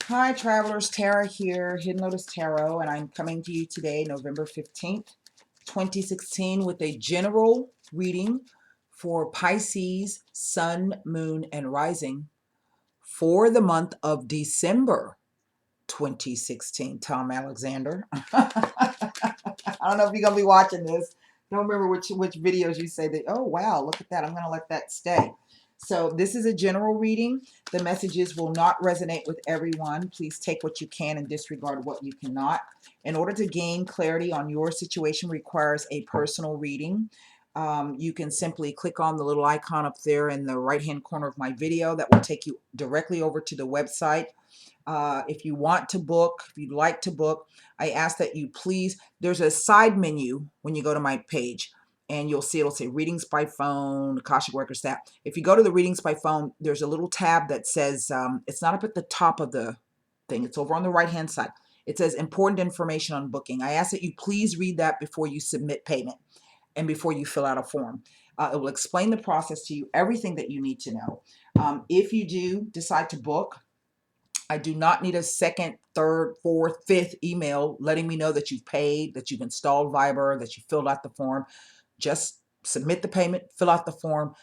Hi, travelers. Tara here, Hidden Lotus Tarot, and I'm coming to you today, November 15th, 2016, with a general reading for Pisces, Sun, Moon, and Rising for the month of December 2016. Tom Alexander. I don't know if you're going to be watching this. Don't remember which videos you say that, oh, wow, look at that. I'm going to let that stay. So this is a general reading. The messages will not resonate with everyone. Please take what you can and disregard what you cannot. In order to gain clarity on your situation requires a personal reading. You can simply click on the little icon up there in the right-hand corner of my video. That will take you directly over to the website. If you want to book, if you'd like to book, I ask that you please, there's a side menu when you go to my page, and you'll see it'll say readings by phone, Akashic Record staff. If you go to the readings by phone, there's a little tab that says, it's not up at the top of the thing, it's over on the right hand side. It says important information on booking. I ask that you please read that before you submit payment and before you fill out a form. It will explain the process to you, everything that you need to know. If you do decide to book, I do not need a second, third, fourth, fifth email letting me know that you've paid, that you've installed Viber, that you filled out the form. Just submit the payment, fill out the form.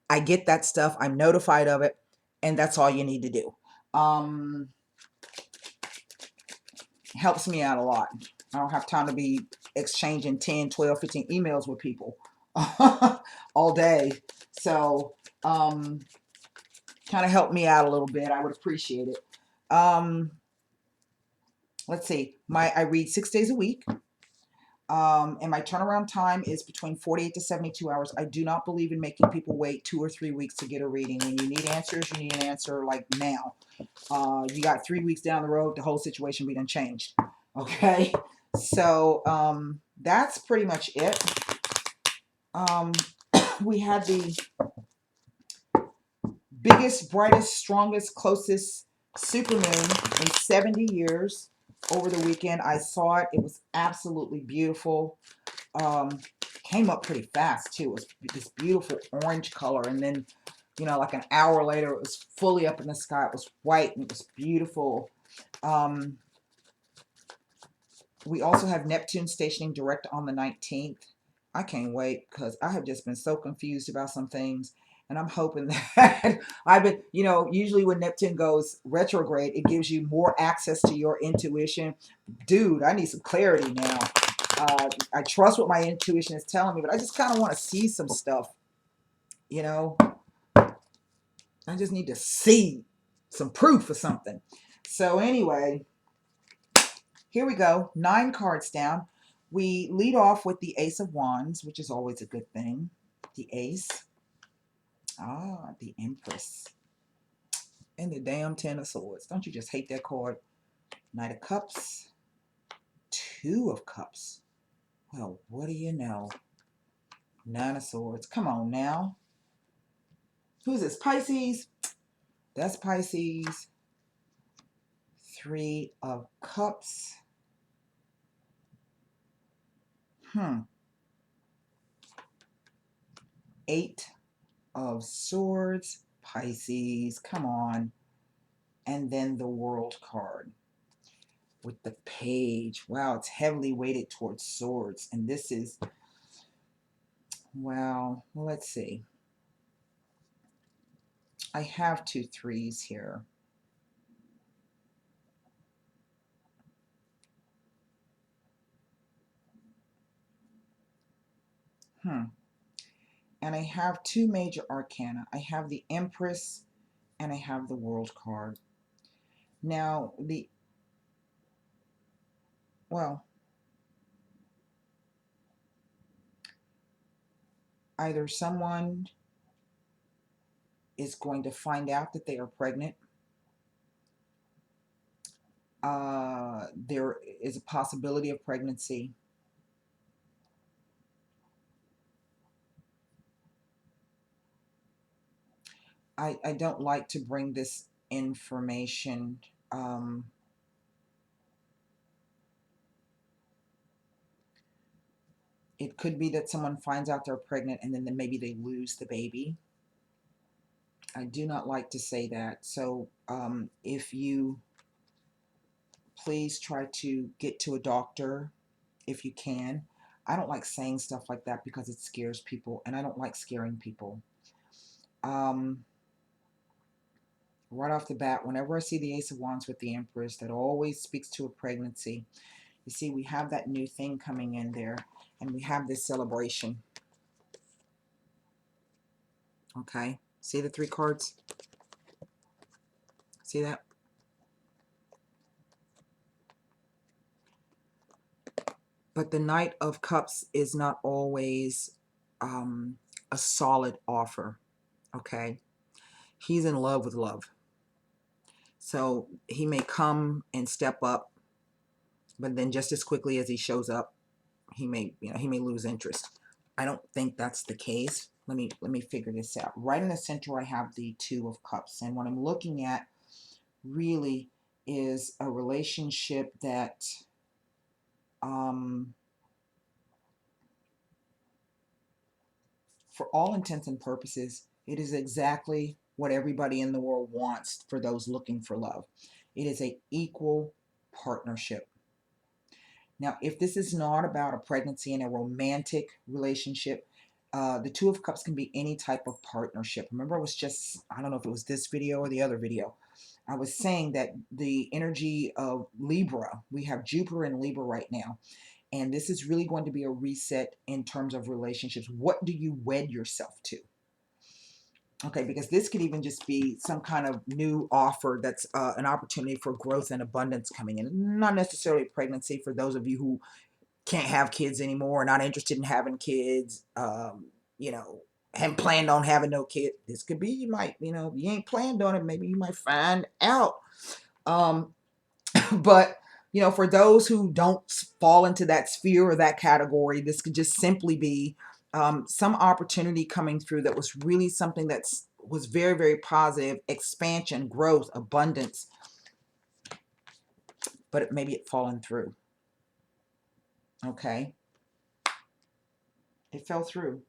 I get that stuff. I'm notified of it, and that's all you need to do. Helps me out a lot. I don't have time to be exchanging 10, 12, 15 emails with people all day. So, kind of help me out a little bit. I would appreciate it. Let's see. I read 6 days a week. And my turnaround time is between 48 to 72 hours. I do not believe in making people wait 2 or 3 weeks to get a reading. When you need answers, you need an answer like now. You got 3 weeks down the road, the whole situation be done changed. Okay, so that's pretty much it. We had the biggest, brightest, strongest, closest supermoon in 70 years over the weekend. I saw it. It was absolutely beautiful. Came up pretty fast too. It was this beautiful orange color, and then, you know, like an hour later, it was fully up in the sky. It was white and it was beautiful. We also have Neptune stationing direct on the 19th. I can't wait because I have just been so confused about some things. And I'm hoping that I've been, you know, usually when Neptune goes retrograde, it gives you more access to your intuition. Dude, I need some clarity now. I trust what my intuition is telling me, but I just kind of want to see some stuff, you know. I just need to see some proof or something. So anyway, here we go. 9 cards down. We lead off with the Ace of Wands, which is always a good thing. The Ace. The Empress. And the damn Ten of Swords. Don't you just hate that card? Knight of Cups. 2 of Cups. Well, what do you know? 9 of Swords. Come on now. Who's this? Pisces? That's Pisces. 3 of Cups. 8 of Swords. Pisces. Come on. And then the World card with the Page. Wow, it's heavily weighted towards swords. And this is, well, let's see. I have 2 3s here. And I have 2 major arcana. I have the Empress and I have the World card. Now, either someone is going to find out that they are pregnant. There is a possibility of pregnancy. I don't like to bring this information. It could be that someone finds out they're pregnant and then maybe they lose the baby. I do not like to say that. So if you please try to get to a doctor if you can. I don't like saying stuff like that because it scares people, and I don't like scaring people. Um, right off the bat, whenever I see the Ace of Wands with the Empress, that always speaks to a pregnancy. You see, we have that new thing coming in there, and we have this celebration. Okay, see the 3 cards? See that? But the Knight of Cups is not always a solid offer, okay? He's in love with love. So he may come and step up, but then just as quickly as he shows up, he may, he may lose interest. I don't think that's the case. Let me figure this out. Right in the center, I have the 2 of Cups, and what I'm looking at really is a relationship that for all intents and purposes, it is exactly what everybody in the world wants for those looking for love. It is an equal partnership. Now, if this is not about a pregnancy and a romantic relationship, the 2 of Cups can be any type of partnership. Remember, I don't know if it was this video or the other video, I was saying that the energy of Libra, we have Jupiter in Libra right now. And this is really going to be a reset in terms of relationships. What do you wed yourself to? Okay, because this could even just be some kind of new offer that's an opportunity for growth and abundance coming in. Not necessarily pregnancy for those of you who can't have kids anymore, not interested in having kids, haven't planned on having no kid. This could be, you might, you ain't planned on it. Maybe you might find out. But for those who don't fall into that sphere or that category, this could just simply be some opportunity coming through that was really something was very, very positive, expansion, growth, abundance, but maybe it fallen through. Okay, it fell through.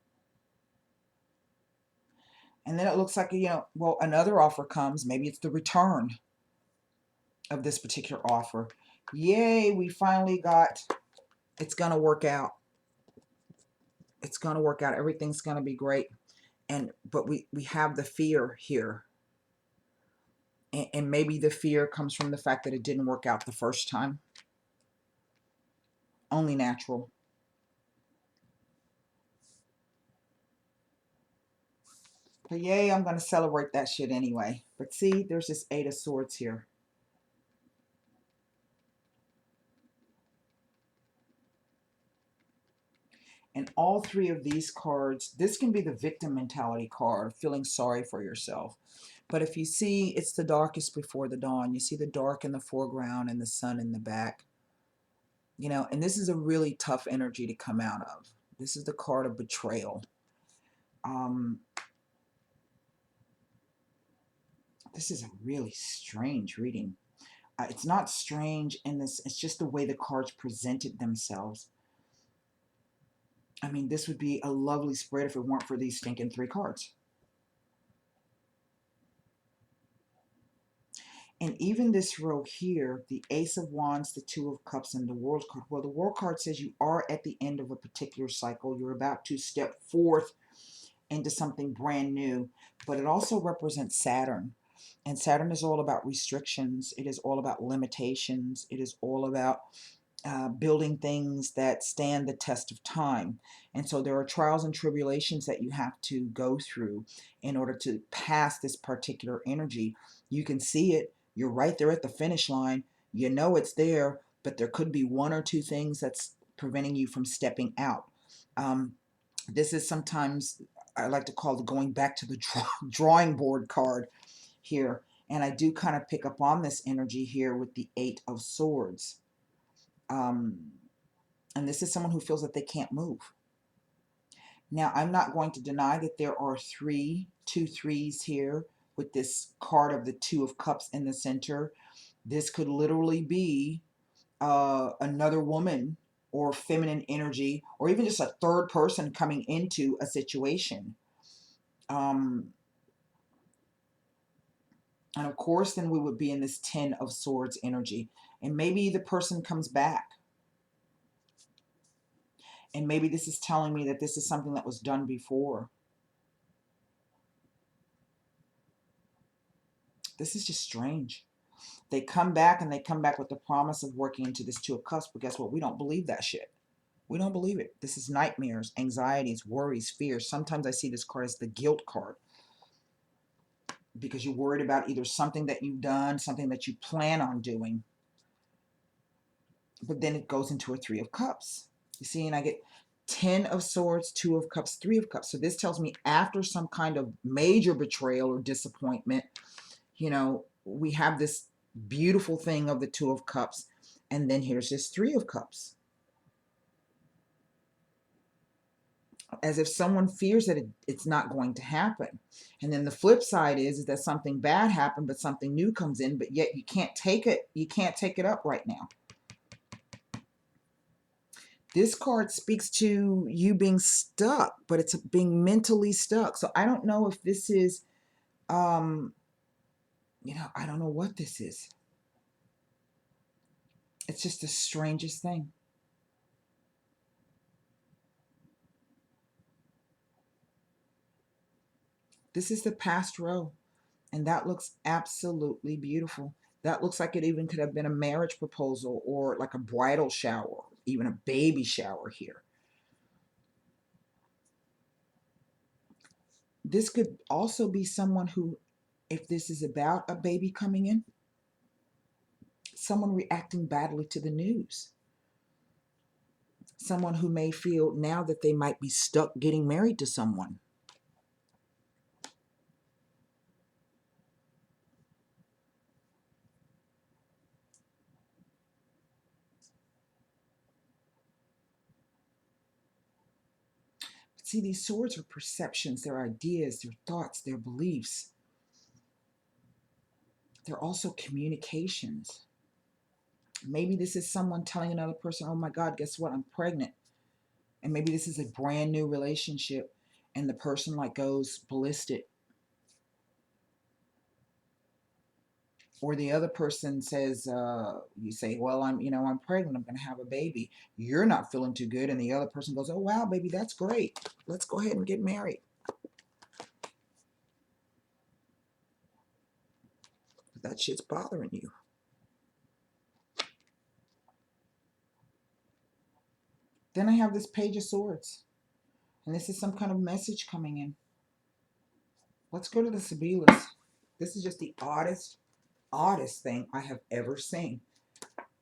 And then it looks like, another offer comes. Maybe it's the return of this particular offer. Yay, we finally got, it's going to work out. It's going to work out. Everything's going to be great. But we have the fear here. And maybe the fear comes from the fact that it didn't work out the first time. Only natural. But yay, I'm going to celebrate that shit anyway. But see, there's this 8 of Swords here. And all 3 of these cards, this can be the victim mentality card, feeling sorry for yourself. But if you see, it's the darkest before the dawn. You see the dark in the foreground and the sun in the back. And this is a really tough energy to come out of. This is the card of betrayal. This is a really strange reading. It's not strange in this, it's just the way the cards presented themselves. I mean, this would be a lovely spread if it weren't for these stinking 3 cards. And even this row here, the Ace of Wands, the 2 of Cups, and the World card. Well, the World card says you are at the end of a particular cycle. You're about to step forth into something brand new. But it also represents Saturn. And Saturn is all about restrictions. It is all about limitations. It is all about building things that stand the test of time. And so there are trials and tribulations that you have to go through in order to pass this particular energy. You can see it. You're right there at the finish line. You know it's there, but there could be 1 or 2 things that's preventing you from stepping out. This is sometimes, I like to call the going back to the drawing board card here. And I do kind of pick up on this energy here with the 8 of Swords. And this is someone who feels that they can't move. Now, I'm not going to deny that there are 2 3s here with this card of the 2 of Cups in the center. This could literally be another woman or feminine energy, or even just a third person coming into a situation. And of course, then we would be in this 10 of Swords energy. And maybe the person comes back. And maybe this is telling me that this is something that was done before. This is just strange. They come back, and they come back with the promise of working into this Two of Cups. But guess what? We don't believe that shit. We don't believe it. This is nightmares, anxieties, worries, fears. Sometimes I see this card as the guilt card, because you're worried about either something that you've done, something that you plan on doing. But then it goes into a Three of Cups. You see, and I get 10 of Swords, 2 of Cups, 3 of Cups. So this tells me after some kind of major betrayal or disappointment, you know, we have this beautiful thing of the 2 of Cups. And then here's this 3 of Cups. As if someone fears that it's not going to happen. And then the flip side is that something bad happened, but something new comes in, but yet you can't take it. You can't take it up right now. This card speaks to you being stuck, but it's being mentally stuck. So I don't know if this is, you know, I don't know what this is. It's just the strangest thing. This is the past row, and that looks absolutely beautiful. That looks like it even could have been a marriage proposal or like a bridal shower, even a baby shower here. This could also be someone who, if this is about a baby coming in, someone reacting badly to the news. Someone who may feel now that they might be stuck getting married to someone. But see, these swords are perceptions, their ideas, their thoughts, their beliefs. They're also communications. Maybe this is someone telling another person, oh my God, guess what? I'm pregnant. And maybe this is a brand new relationship, and the person like goes ballistic. Or the other person says, you say, well, I'm pregnant, I'm going to have a baby. You're not feeling too good. And the other person goes, oh, wow, baby, that's great. Let's go ahead and get married. But that shit's bothering you. Then I have this Page of Swords. And this is some kind of message coming in. Let's go to the Sibyllus. This is just the oddest thing I have ever seen.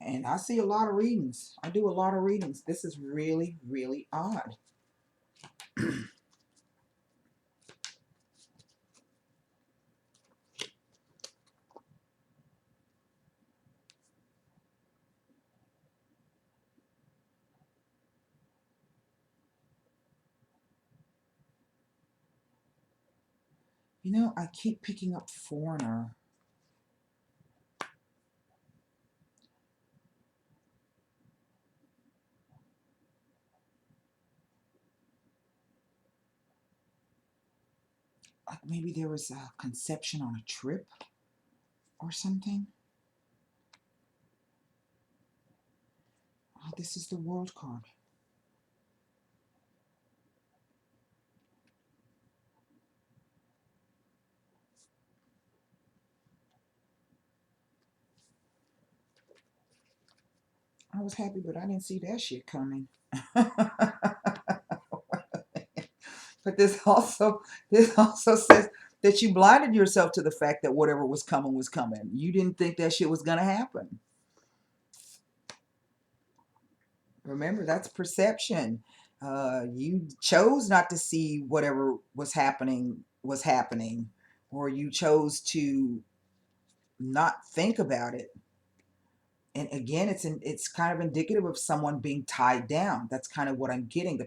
And I see a lot of readings. I do a lot of readings. This is really, really odd. You know, I keep picking up foreigner. Like maybe there was a conception on a trip or something. Oh, this is the World card. I was happy, but I didn't see that shit coming. But this also says that you blinded yourself to the fact that whatever was coming was coming. You didn't think that shit was going to happen. Remember, that's perception. You chose not to see whatever was happening, or you chose to not think about it. And again, it's kind of indicative of someone being tied down. That's kind of what I'm getting.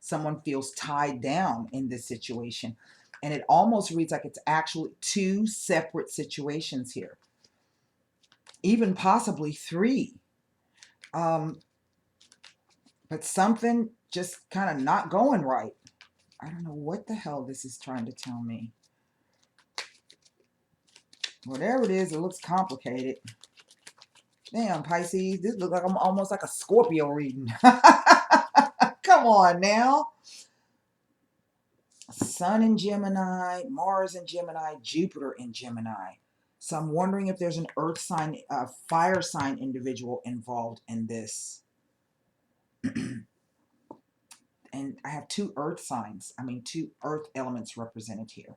Someone feels tied down in this situation. And it almost reads like it's actually two separate situations here. Even possibly three. But something just kind of not going right. I don't know what the hell this is trying to tell me. Whatever it is, it looks complicated. Damn, Pisces, this looks like I'm almost like a Scorpio reading. Come on now. Sun in Gemini, Mars in Gemini, Jupiter in Gemini. So I'm wondering if there's an earth sign, fire sign individual involved in this. And I have two earth signs. I mean, two earth elements represented here.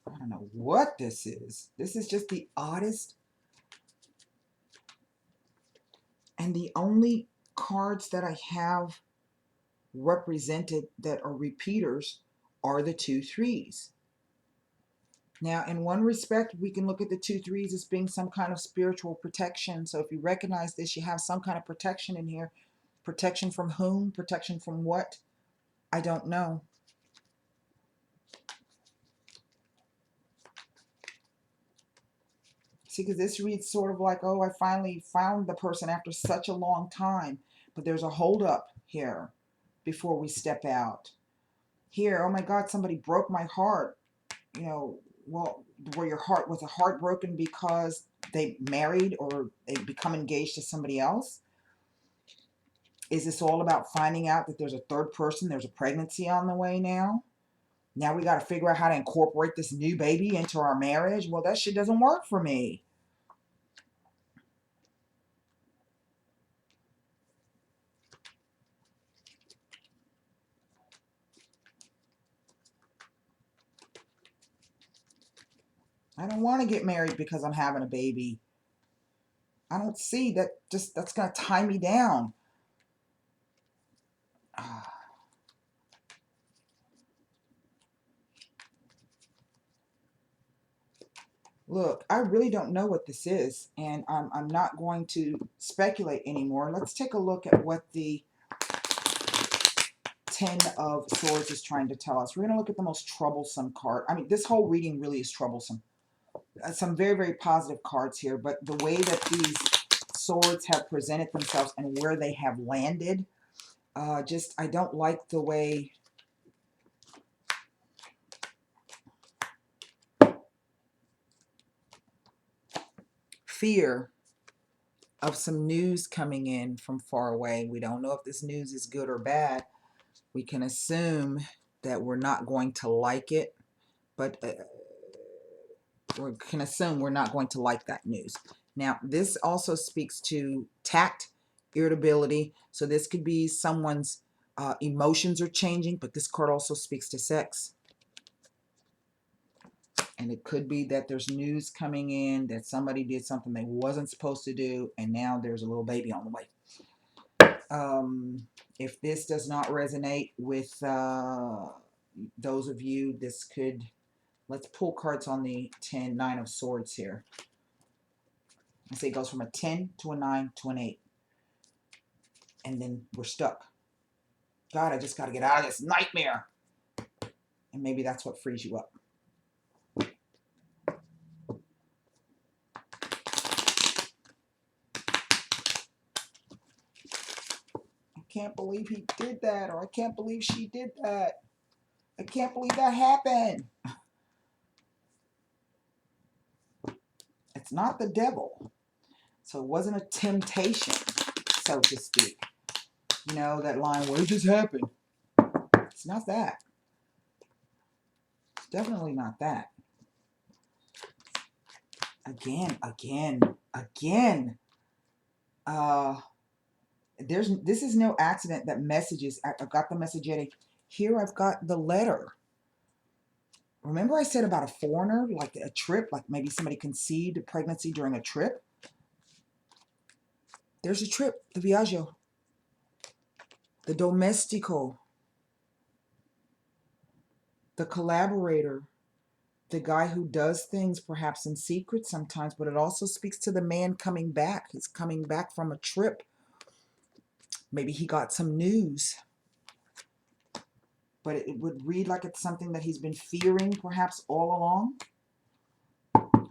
I don't know what this is. This is just the oddest. And the only cards that I have represented that are repeaters are the 2 3s. Now, in one respect, we can look at the 2 3s as being some kind of spiritual protection. So if you recognize this, you have some kind of protection in here. Protection from whom? Protection from what? I don't know. See, because this reads sort of like, oh, I finally found the person after such a long time. But there's a holdup here before we step out. Here, oh my God, somebody broke my heart. You know, well, where your heart was a heartbroken because they married or they become engaged to somebody else? Is this all about finding out that there's a third person, there's a pregnancy on the way now? Now we got to figure out how to incorporate this new baby into our marriage? Well, that shit doesn't work for me. I don't want to get married because I'm having a baby. I don't see that. Just that's going to tie me down. Look, I really don't know what this is, and I'm not going to speculate anymore. Let's take a look at what the 10 of Swords is trying to tell us. We're going to look at the most troublesome card. I mean, this whole reading really is troublesome. Some very, very positive cards here, but the way that these swords have presented themselves and where they have landed, I don't like the way fear of some news coming in from far away. We don't know if this news is good or bad. We can assume that we're not going to like it, but we can assume we're not going to like that news. Now, this also speaks to tact, irritability. So this could be someone's emotions are changing, but this card also speaks to sex. And it could be that there's news coming in that somebody did something they wasn't supposed to do, and now there's a little baby on the way. If this does not resonate with those of you, this could, let's pull cards on the 9 of Swords here. I say it goes from a 10 to a 9 to an 8. And then we're stuck. God, I just got to get out of this nightmare. And maybe that's what frees you up. I can't believe he did that, or I can't believe she did that. I can't believe that happened. It's not the devil. So it wasn't a temptation, so to speak. You know, that line, what just happened? It's not that. It's definitely not that. Again. This is no accident that messages, I've got the messagetic. Here I've got the letter. Remember I said about a foreigner, like a trip, like maybe somebody conceived a pregnancy during a trip? There's a trip, the viaggio, the domestico, the collaborator, the guy who does things perhaps in secret sometimes, but it also speaks to the man coming back. He's coming back from a trip. Maybe he got some news. But it would read like it's something that he's been fearing perhaps all along.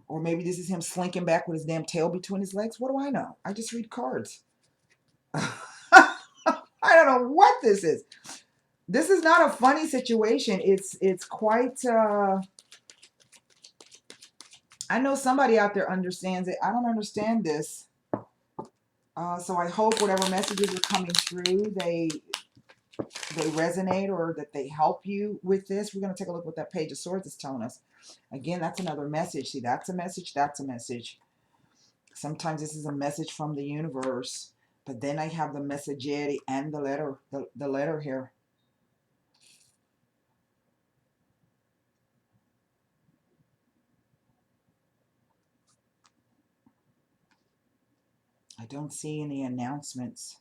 Or maybe this is him slinking back with his damn tail between his legs. What do I know? I just read cards. I don't know what this is. This is not a funny situation. It's quite I know somebody out there understands it. I don't understand this. So I hope whatever messages are coming through, they resonate or that they help you with this. We're going to take a look what that Page of Swords is telling us. Again, that's another message. See, that's a message. That's a message. Sometimes this is a message from the universe. But then I have the messaggeri and the letter here. I don't see any announcements.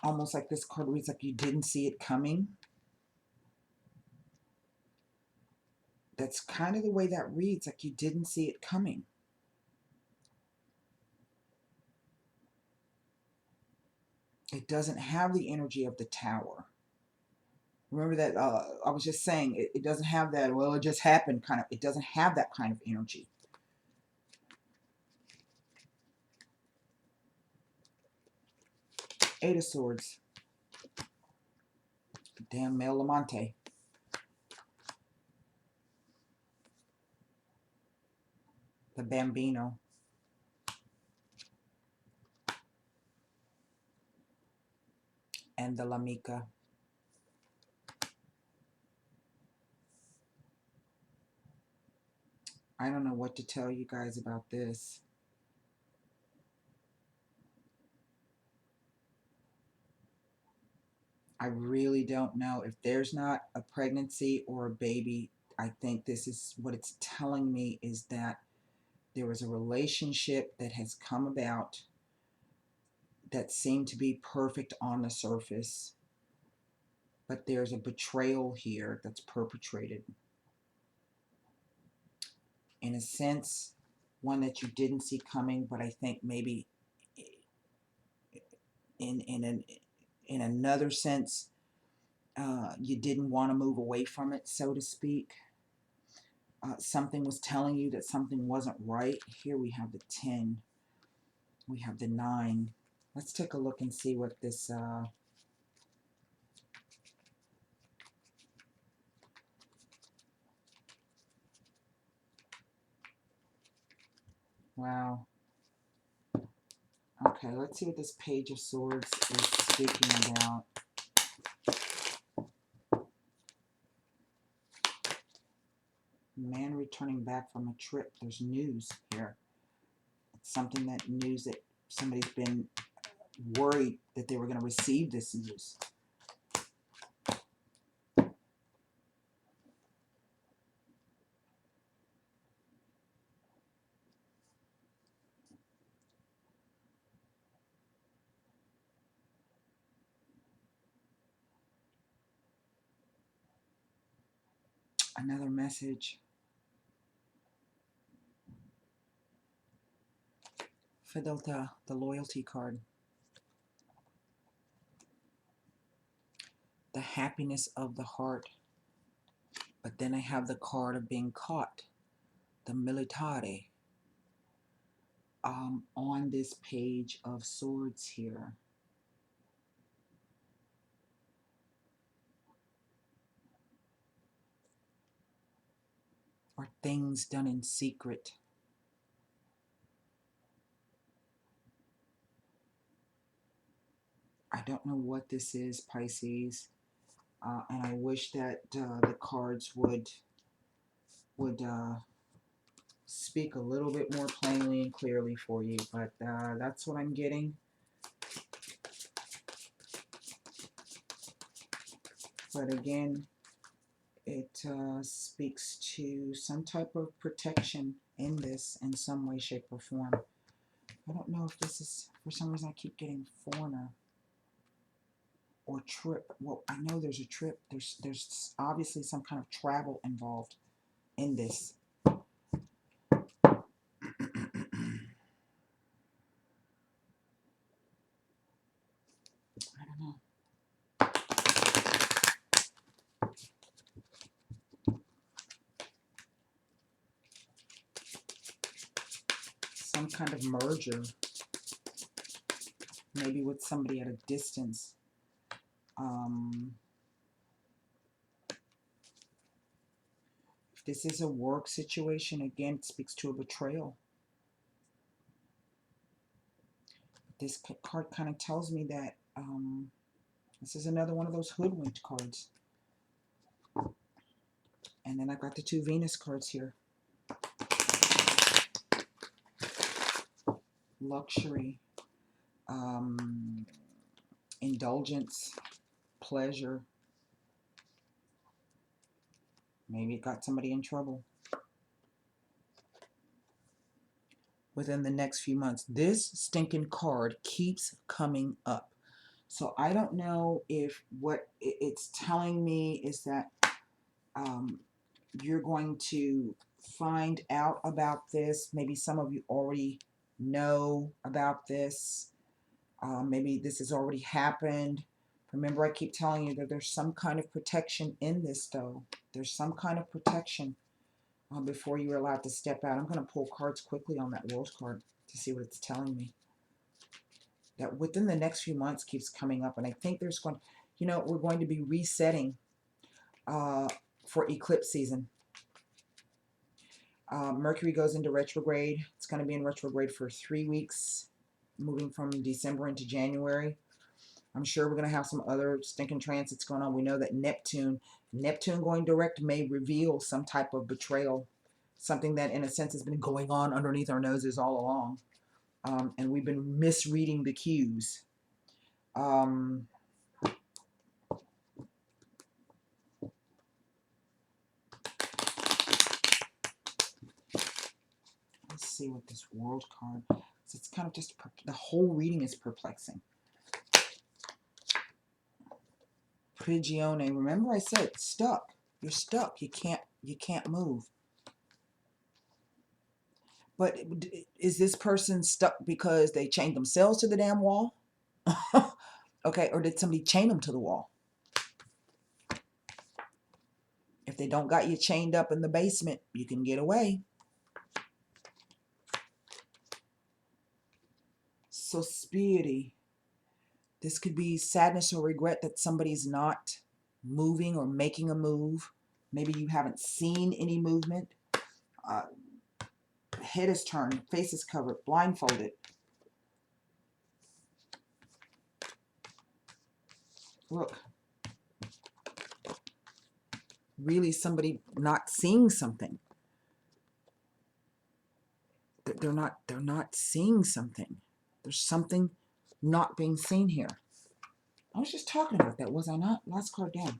Almost like this card reads like you didn't see it coming. That's kind of the way that reads, like you didn't see it coming. It doesn't have the energy of the Tower. Remember that I was just saying, it doesn't have that, well, it just happened kind of, it doesn't have that kind of energy. Eight of Swords. Damn Mel Lamante. The Bambino. And the Lamika. I don't know what to tell you guys about this. I really don't know. If there's not a pregnancy or a baby, I think this is what it's telling me, is that there was a relationship that has come about that seemed to be perfect on the surface, but there's a betrayal here that's perpetrated. In a sense, one that you didn't see coming, but I think maybe in another sense, you didn't want to move away from it, so to speak. Something was telling you that something wasn't right. Here we have the 10. We have the 9. Let's take a look and see what this... wow. Okay, let's see what this Page of Swords is speaking about. Man returning back from a trip. There's news here. It's something that news that somebody's been worried that they were going to receive this news. Another message. Fidelta, the loyalty card. The happiness of the heart. But then I have the card of being caught. The militare. On this Page of Swords here. Or things done in secret. I don't know what this is, Pisces. And I wish that the cards would speak a little bit more plainly and clearly for you, but that's what I'm getting. But again, it speaks to some type of protection in this in some way, shape, or form. I don't know if this is, for some reason I keep getting foreigner or trip. Well, I know there's a trip. There's obviously some kind of travel involved in this. I don't know. Some kind of merger. maybe with somebody at a distance. If this is a work situation, again, it speaks to a betrayal. This card kind of tells me that this is another one of those hoodwinked cards. And then I got the 2 Venus cards here. Luxury, indulgence, pleasure. Maybe it got somebody in trouble. Within the next few months, this stinking card keeps coming up. So I don't know if what it's telling me is that you're going to find out about this. Maybe some of you already know about this. Maybe this has already happened. Remember, I keep telling you that there's some kind of protection in this, though. There's some kind of protection before you're allowed to step out. I'm going to pull cards quickly on that World card to see what it's telling me. That within the next few months keeps coming up. And I think there's going, you know, we're going to be resetting for eclipse season. Mercury goes into retrograde. It's going to be in retrograde for 3 weeks, moving from December into January. I'm sure we're going to have some other stinking transits going on. We know that Neptune going direct may reveal some type of betrayal, something that in a sense has been going on underneath our noses all along. And we've been misreading the cues. Let's see what this World card. So it's kind of just the whole reading is perplexing. Prigione. Remember I said stuck. You're stuck. You can't move. But is this person stuck because they chained themselves to the damn wall? Okay, or did somebody chain them to the wall? If they don't got you chained up in the basement, you can get away. So spirity. This could be sadness or regret that somebody's not moving or making a move. Maybe you haven't seen any movement. Head is turned, face is covered, blindfolded. Look. Really somebody not seeing something. They're not seeing something. There's something not being seen here. I was just talking about that, was I not? Last card down.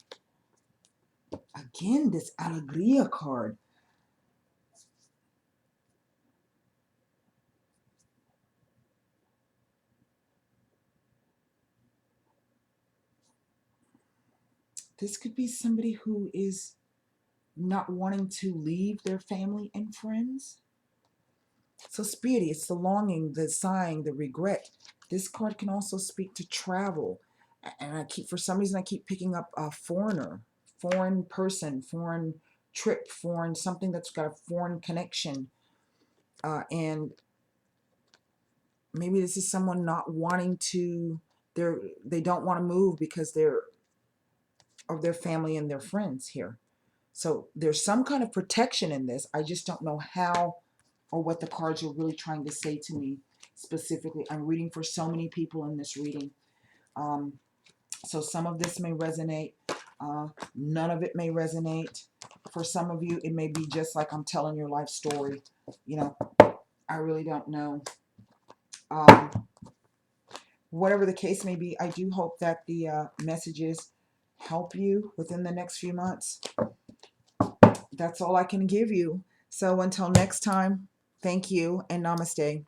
Again, this Alegria card. This could be somebody who is not wanting to leave their family and friends. So spirity, it's the longing, the sighing, the regret. This card can also speak to travel. And for some reason, I keep picking up a foreigner, foreign person, foreign trip, foreign, something that's got a foreign connection. And maybe this is someone not wanting to, they don't want to move because they're of their family and their friends here. So there's some kind of protection in this. I just don't know how or what the cards are really trying to say to me specifically. I'm reading for so many people in this reading. So some of this may resonate. None of it may resonate. For some of you, it may be just like I'm telling your life story. You know, I really don't know. Whatever the case may be, I do hope that the messages help you within the next few months. That's all I can give you. So until next time, thank you and namaste.